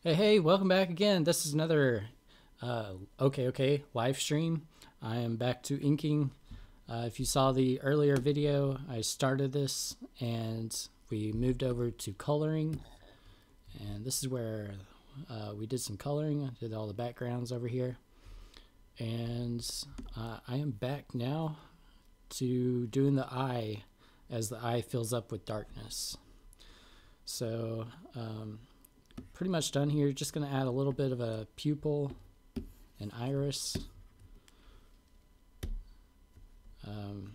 Hey, welcome back again. This is another OkayOk live stream. I am back to inking. If you saw the earlier video, I started this and we moved over to coloring. And this is where we did some coloring. I did all the backgrounds over here. And I am back now to doing the eye as the eye fills up with darkness. So, pretty much done here. Just going to add a little bit of a pupil and iris. You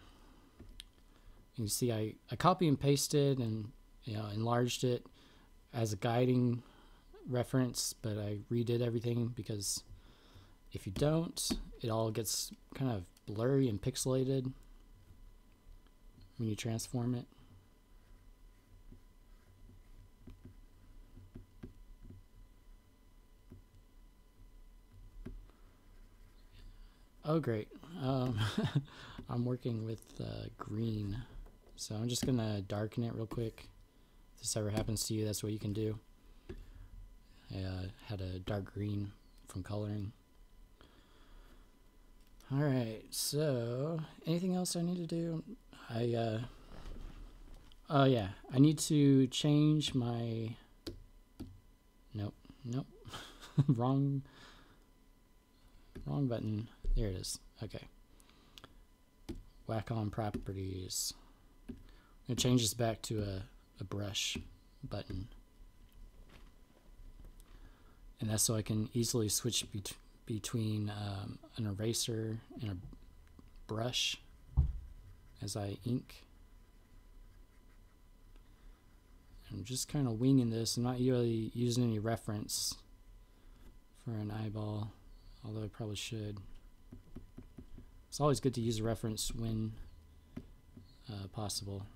can see I copy and pasted and enlarged it as a guiding reference, but I redid everything because if you don't, it all gets kind of blurry and pixelated when you transform it. Oh, great. I'm working with green. So I'm just going to darken it real quick. If this ever happens to you, that's what you can do. I had a dark green from coloring. Alright, so anything else I need to do? Oh yeah, I need to change my... Nope. Wrong button. There it is. Okay. Whack on properties. I'm going to change this back to a brush button. And that's so I can easily switch between an eraser and a brush as I ink. I'm just kind of winging this. I'm not really using any reference for an eyeball, although I probably should. It's always good to use a reference when possible.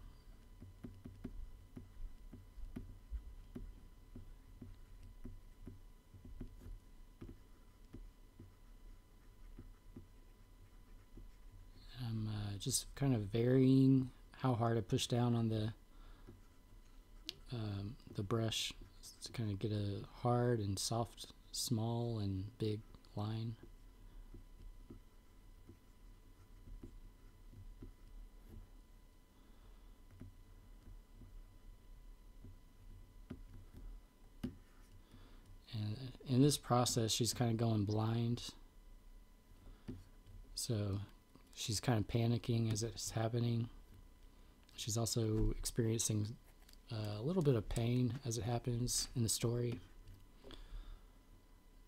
I'm just kind of varying how hard I push down on the brush to kind of get a hard and soft, small and big line. And in this process, she's kind of going blind. So she's kind of panicking as it's happening. She's also experiencing a little bit of pain as it happens in the story.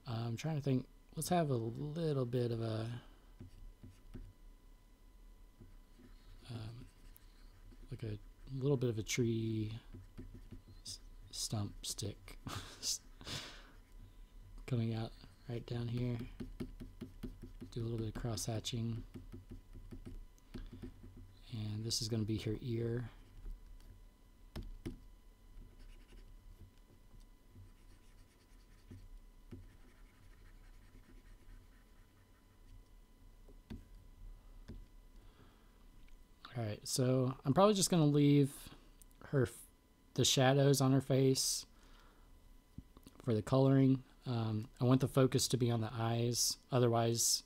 I'm trying to think. Let's have a little bit of a like a little bit of a tree stump stick coming out right down here. Do a little bit of cross hatching, and this is going to be her ear. Alright, so I'm probably just going to leave the shadows on her face for the coloring. I want the focus to be on the eyes. Otherwise,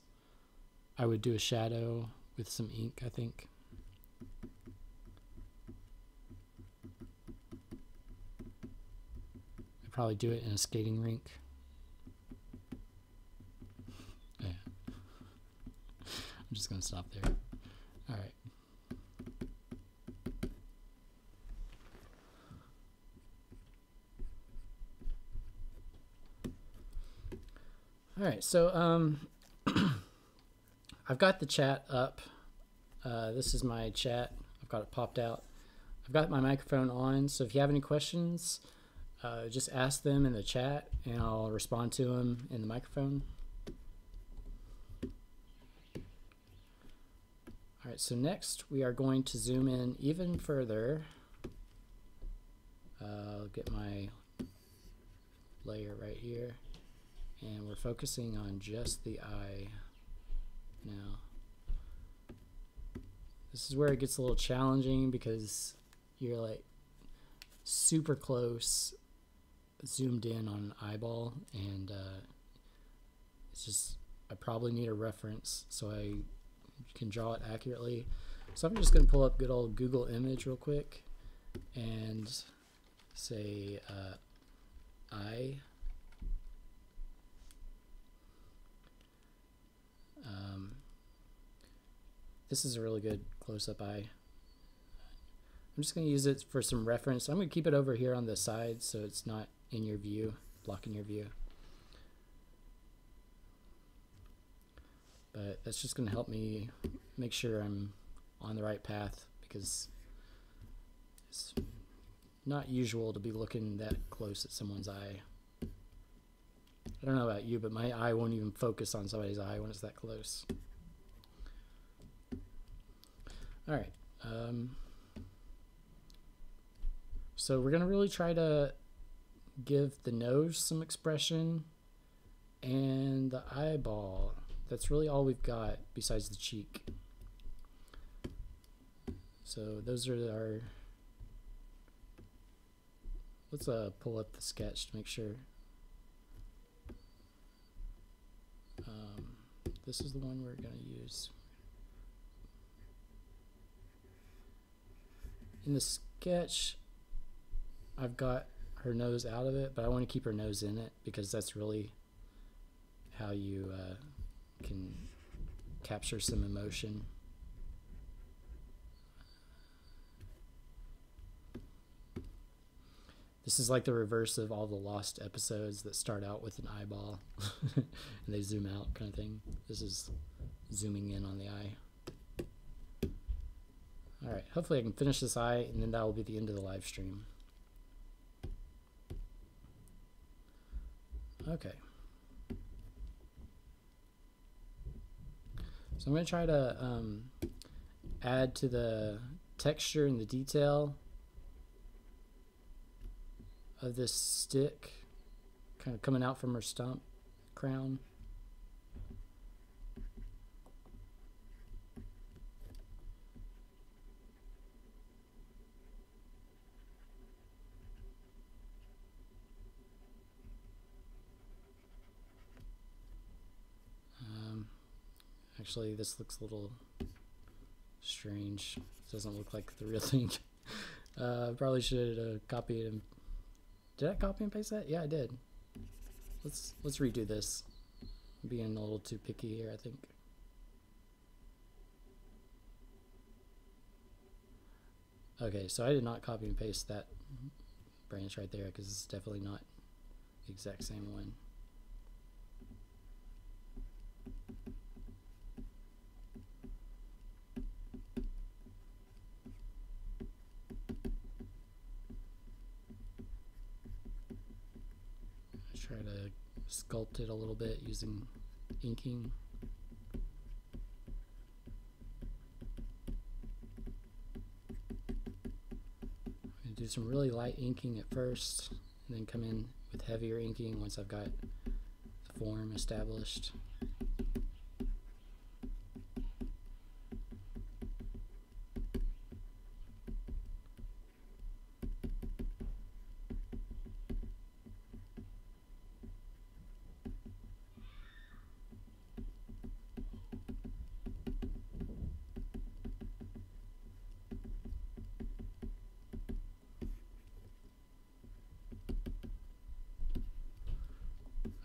I would do a shadow with some ink, I think. I'd probably do it in a skating rink. Yeah. I'm just going to stop there. Alright. Alright, so I've got the chat up. This is my chat. I've got it popped out. I've got my microphone on, so if you have any questions, just ask them in the chat and I'll respond to them in the microphone. Alright, so next we are going to zoom in even further. I'll get my layer right here. And we're focusing on just the eye now. This is where it gets a little challenging because you're like super close zoomed in on an eyeball, and it's just, I probably need a reference so I can draw it accurately. So I'm just going to pull up good old Google image real quick and say eye. This is a really good close-up eye. I'm just going to use it for some reference. I'm going to keep it over here on the side so it's not in your view, blocking your view. But that's just going to help me make sure I'm on the right path, because it's not usual to be looking that close at someone's eye. I don't know about you, but my eye won't even focus on somebody's eye when it's that close. All right. So we're going to really try to give the nose some expression and the eyeball. That's really all we've got besides the cheek. So those are our... Let's pull up the sketch to make sure. This is the one we're going to use. In the sketch, I've got her nose out of it, but I want to keep her nose in it because that's really how you can capture some emotion. This is like the reverse of all the Lost episodes that start out with an eyeball and they zoom out kind of thing. This is zooming in on the eye. All right, hopefully I can finish this eye, and then that will be the end of the live stream. Okay. So I'm going to try to add to the texture and the detail of this stick, kind of coming out from her stump crown. Actually, this looks a little strange. It doesn't look like the real thing. Probably should have copied and... Did I copy and paste that? Yeah, I did. Let's redo this. I'm being a little too picky here, I think. Okay, so I did not copy and paste that branch right there because it's definitely not the exact same one. Try to sculpt it a little bit using inking. I'm going to do some really light inking at first, and then come in with heavier inking once I've got the form established.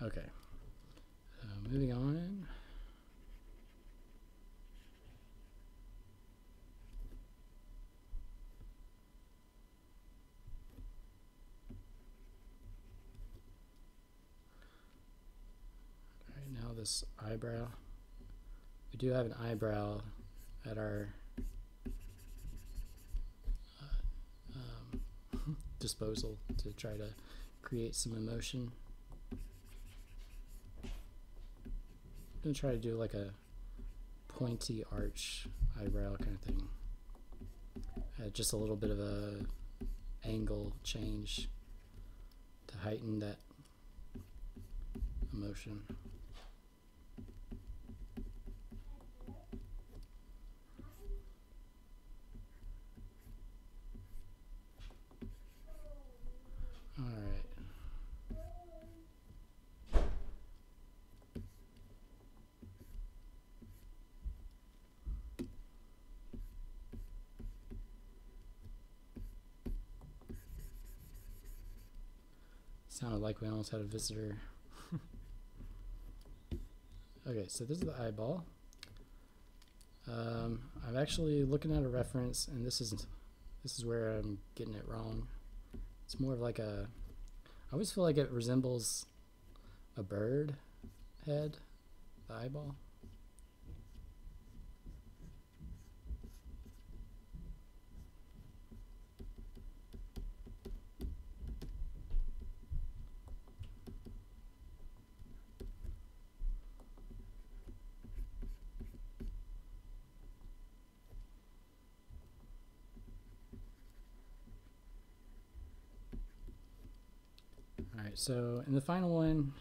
Okay, moving on. All right, now this eyebrow. We do have an eyebrow at our disposal to try to create some emotion. I'm going to try to do like a pointy arch eyebrow kind of thing. Just a little bit of a angle change to heighten that emotion. All right. Sounded like we almost had a visitor. Okay, so this is the eyeball. I'm actually looking at a reference, and this is where I'm getting it wrong. It's more of like a, I always feel like it resembles a bird head, the eyeball. Alright, so in the final one,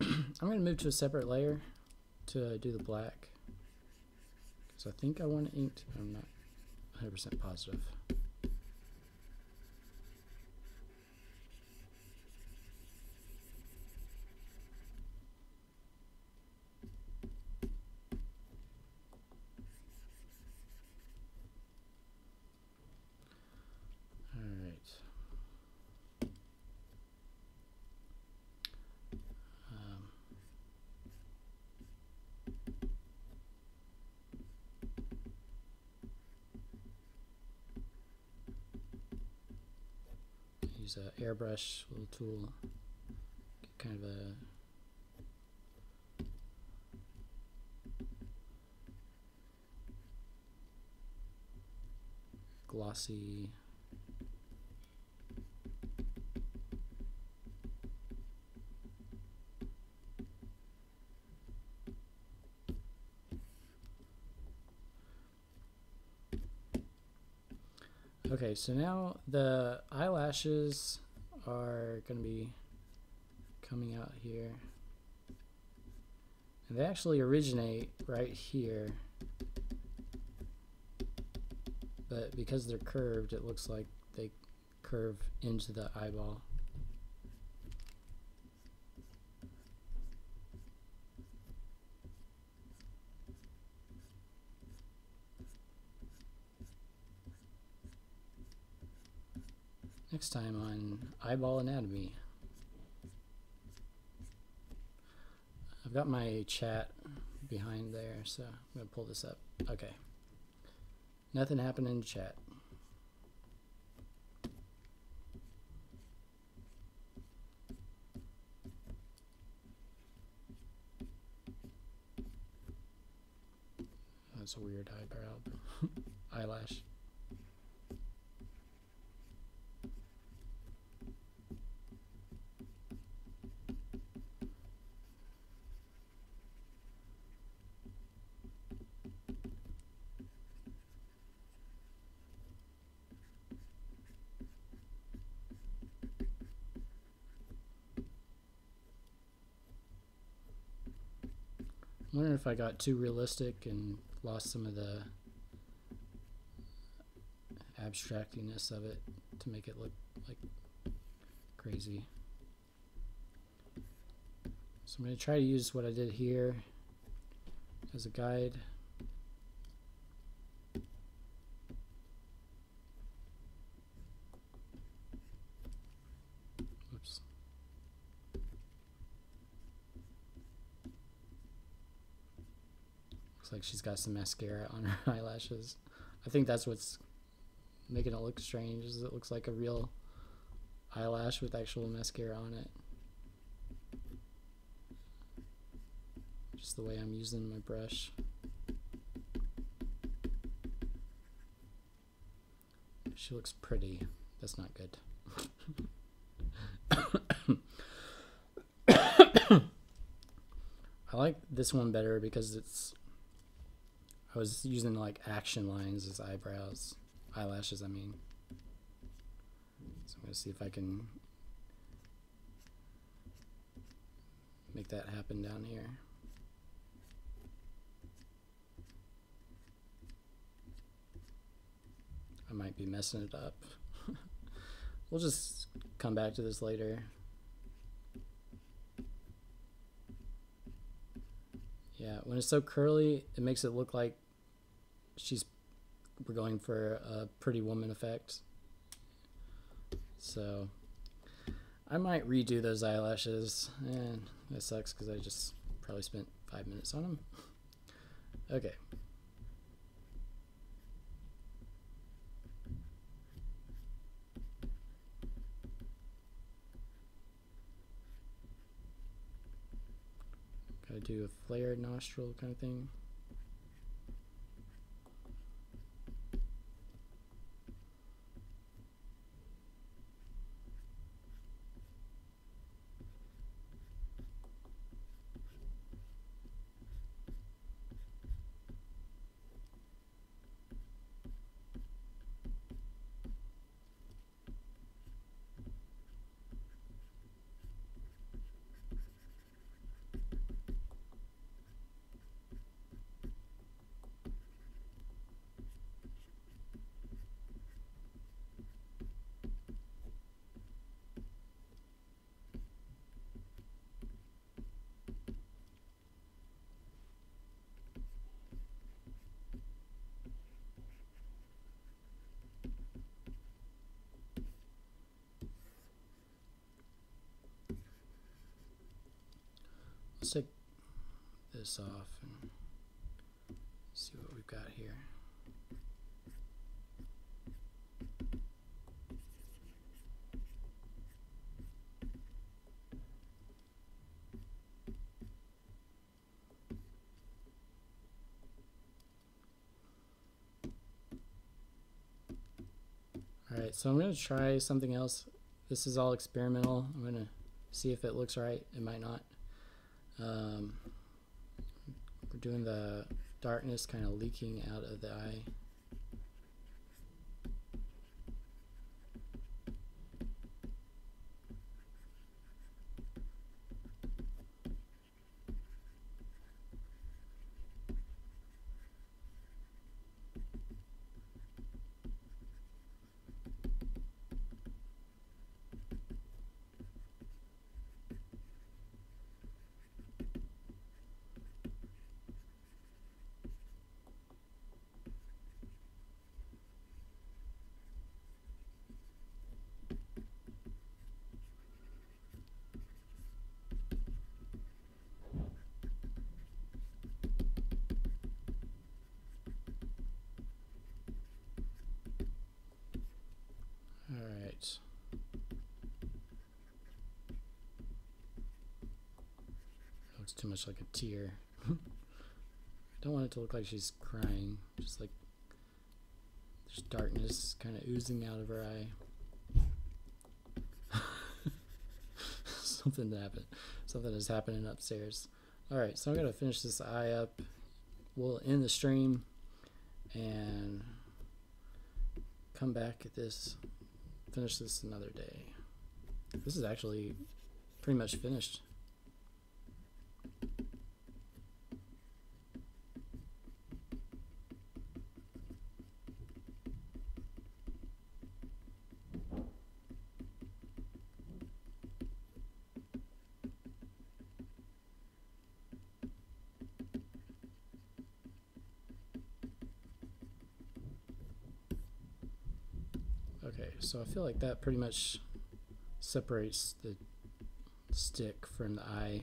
I'm going to move to a separate layer to do the black. Because I think I want it inked, but I'm not 100% positive. Use an airbrush little tool, get kind of a glossy Okay, so now the eyelashes are going to be coming out here. And they actually originate right here. But because they're curved, it looks like they curve into the eyeball. Next time on Eyeball Anatomy. I've got my chat behind there, so I'm going to pull this up. Okay. Nothing happened in chat. That's a weird eyebrow. Eyelash. I'm wondering if I got too realistic and lost some of the abstractiness of it to make it look like crazy. So I'm going to try to use what I did here as a guide. Oops. Looks like she's got some mascara on her eyelashes. I think that's what's making it look strange, is it looks like a real eyelash with actual mascara on it. Just the way I'm using my brush. She looks pretty. That's not good. I like this one better because I was using like action lines as eyebrows, eyelashes, I mean. So I'm going to see if I can make that happen down here. I might be messing it up. We'll just come back to this later. Yeah, when it's so curly, it makes it look like we're going for a pretty woman effect. So I might redo those eyelashes, and that sucks because I just probably spent 5 minutes on them. Okay. Gotta do a flared nostril kind of thing. Let's take this off and see what we've got here. Alright, so I'm going to try something else. This is all experimental. I'm going to see if it looks right. It might not. We're doing the darkness kind of leaking out of the eye. Alright. Looks too much like a tear. I don't want it to look like she's crying, just like there's darkness kind of oozing out of her eye. Something happened. Something is happening upstairs. Alright, so I'm going to finish this eye up. We'll end the stream and come back at this, finish this another day. This is actually pretty much finished. Okay, so I feel like that pretty much separates the stick from the eye.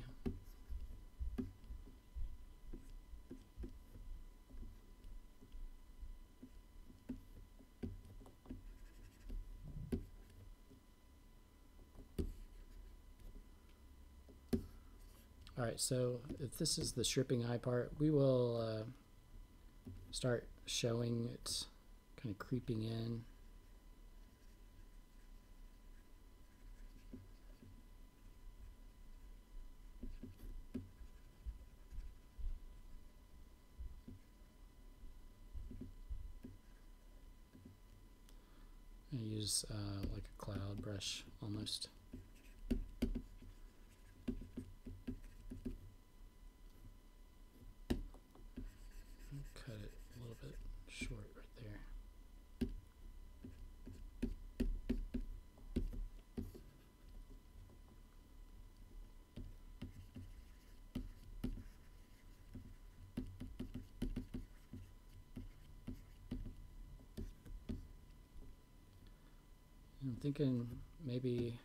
Alright, so if this is the stripping eye part, we will start showing it kind of creeping in. I use like a cloud brush almost. Cut it a little bit short right there. I'm thinking maybe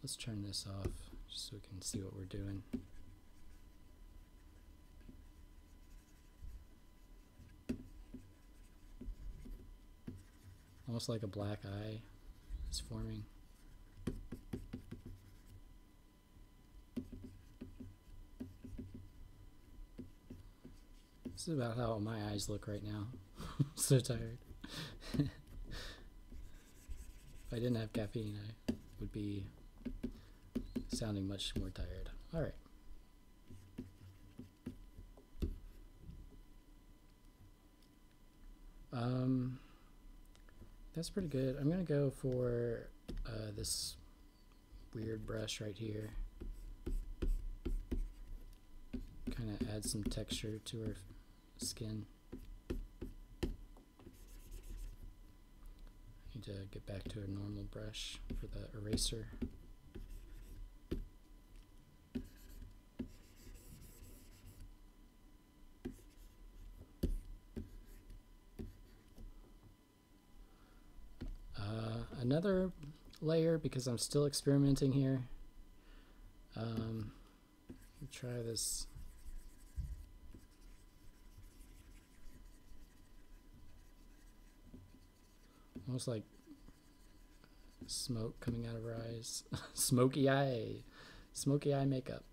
let's turn this off just so we can see what we're doing. Almost like a black eye is forming. This is about how my eyes look right now. So tired. If I didn't have caffeine, I would be sounding much more tired. All right. That's pretty good. I'm gonna go for this weird brush right here. Kind of add some texture to her skin. Need to get back to a normal brush for the eraser. Another layer, because I'm still experimenting here. Try this. Almost like smoke coming out of her eyes. Smoky eye makeup.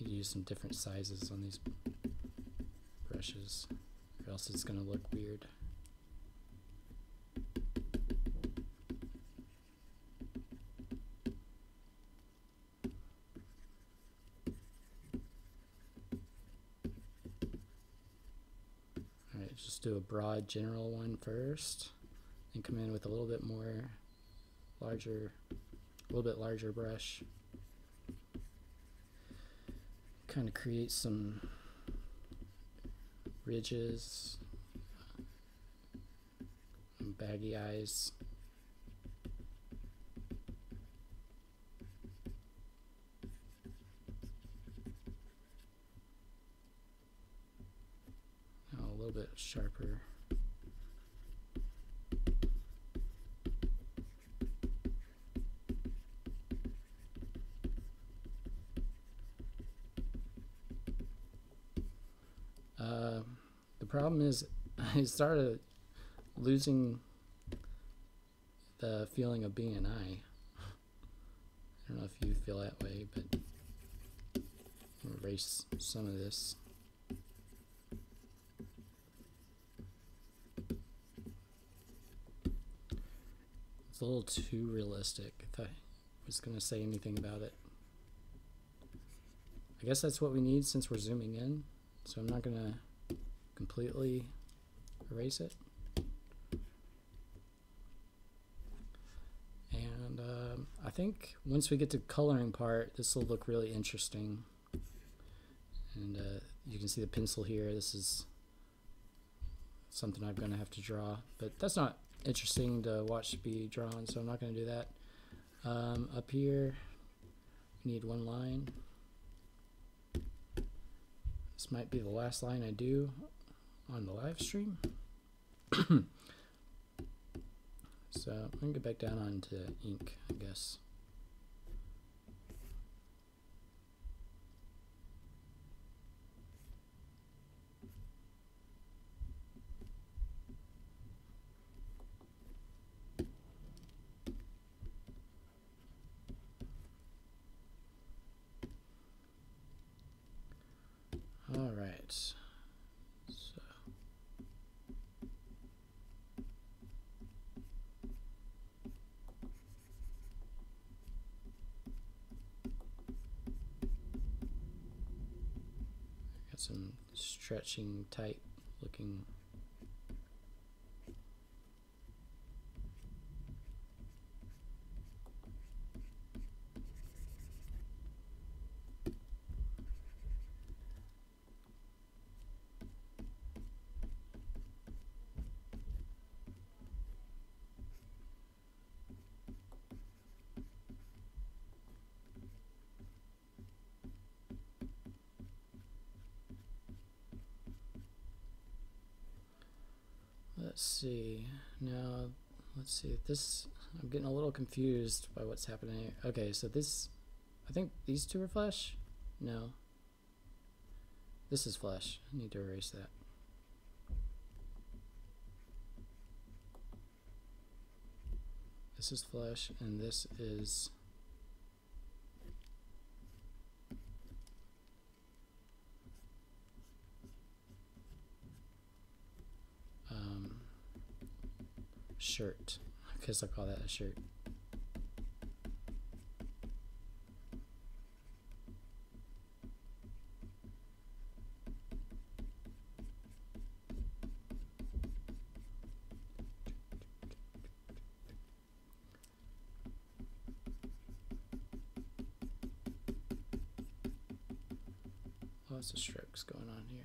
Need to use some different sizes on these brushes, or else it's going to look weird. Alright, just do a broad general one first, and come in with a little bit larger brush. Kind of create some ridges, and baggy eyes. Now a little bit sharper. The problem is I started losing the feeling of being an eye. I don't know if you feel that way, but I'll erase some of this. It's a little too realistic if I was going to say anything about it. I guess that's what we need since we're zooming in, so I'm not going to completely erase it. And I think once we get to coloring part, this will look really interesting. And you can see the pencil here. This is something I'm going to have to draw, but that's not interesting to watch be drawn, so I'm not going to do that. Up here, we need one line. This might be the last line I do on the live stream. So I'm going to get back down onto ink, I guess. All right. So got some stretching, tight looking. Let's see. Now, let's see. This, I'm getting a little confused by what's happening here. Okay, so this, I think these two are flesh? No. This is flesh. I need to erase that. This is flesh, and this is shirt. I guess I'll call that a shirt. Lots of strokes going on here.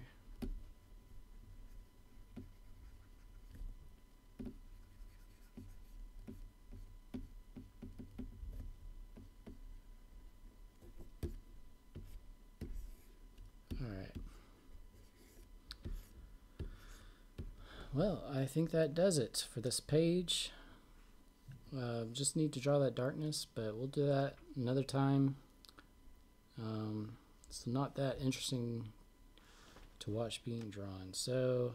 Alright. Well, I think that does it for this page. Just need to draw that darkness, but we'll do that another time. It's not that interesting to watch being drawn. So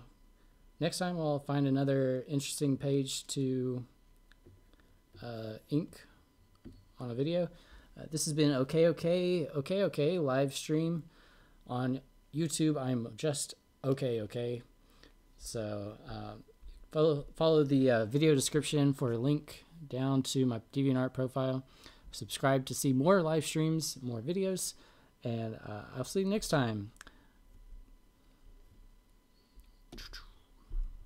next time I'll find another interesting page to ink on a video. This has been OkayOk live stream on YouTube. I'm just OkayOk. So follow the video description for a link down to my DeviantArt profile. Subscribe to see more live streams, more videos, and I'll see you next time.